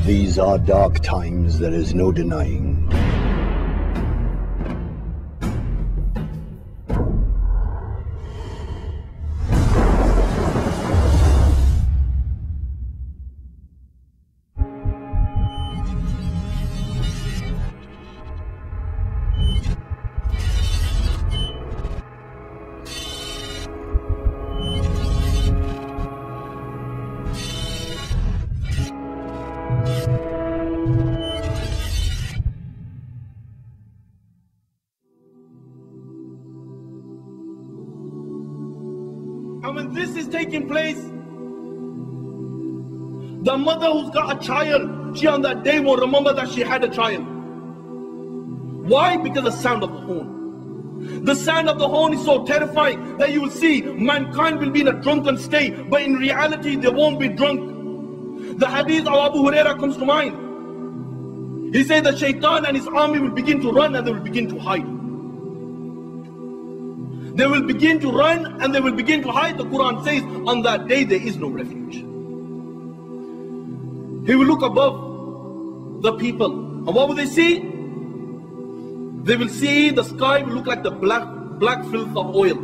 These are dark times, there is no denying. And when this is taking place, the mother who's got a child, she on that day will remember that she had a child. Why? Because the sound of the horn. The sound of the horn is so terrifying that you will see mankind will be in a drunken state, but in reality they won't be drunk. The hadith of Abu Huraira comes to mind. He said that Shaitan and his army will begin to run and they will begin to hide. They will begin to run and they will begin to hide. The Quran says on that day there is no refuge. He will look above the people. And what will they see? They will see the sky will look like the black filth of oil.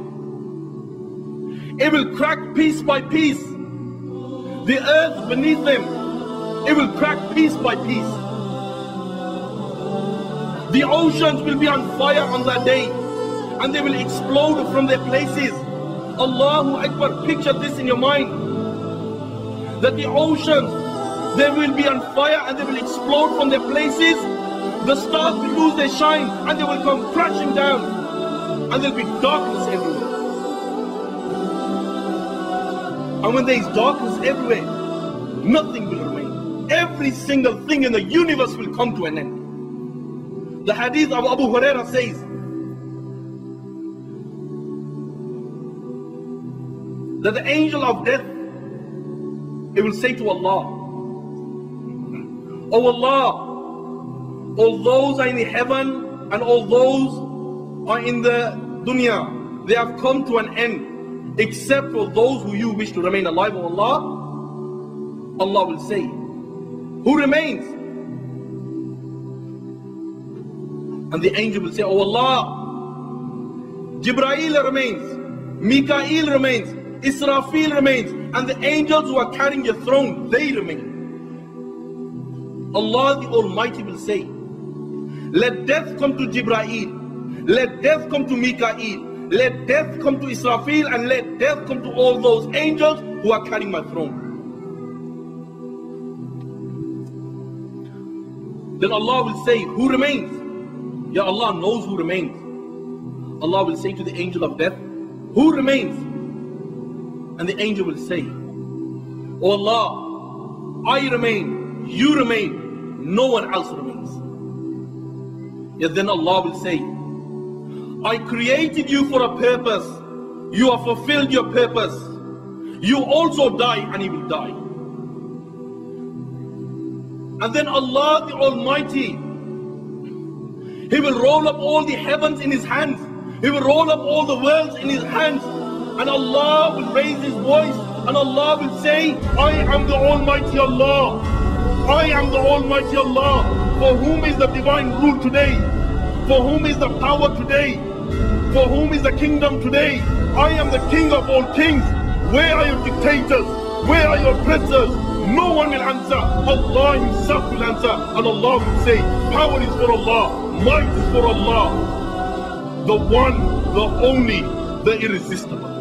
It will crack piece by piece. The earth beneath them, it will crack piece by piece. The oceans will be on fire on that day, and they will explode from their places. Allahu Akbar, picture this in your mind. That the oceans, they will be on fire and they will explode from their places. The stars will lose their shine and they will come crashing down. And there will be darkness everywhere. And when there is darkness everywhere, nothing will remain. Every single thing in the universe will come to an end. The hadith of Abu Huraira says, that the angel of death, it will say to Allah, "Oh Allah, all those are in the heaven and all those are in the dunya, they have come to an end, except for those who you wish to remain alive, O Allah." Allah will say, "Who remains?" And the angel will say, "Oh Allah, Jibreel remains, Mikael remains, Israfil remains, and the angels who are carrying your throne, they remain." Allah the Almighty will say, "Let death come to Jibreel, let death come to Mikael, let death come to Israfil, and let death come to all those angels who are carrying my throne." Then Allah will say, "Who remains?" Ya Allah knows who remains. Allah will say to the angel of death, "Who remains?" And the angel will say, "Oh Allah, I remain, you remain, no one else remains." Yet then Allah will say, "I created you for a purpose, you have fulfilled your purpose, you also die and you will die." And then Allah the Almighty, He will roll up all the heavens in His hands, He will roll up all the worlds in His hands, and Allah will raise His voice and Allah will say, "I am the Almighty Allah. I am the Almighty Allah. For whom is the divine rule today? For whom is the power today? For whom is the kingdom today? I am the King of all kings. Where are your dictators? Where are your oppressors?" No one will answer. Allah Himself will answer, and Allah will say, "Power is for Allah, might is for Allah, the one, the only, the irresistible."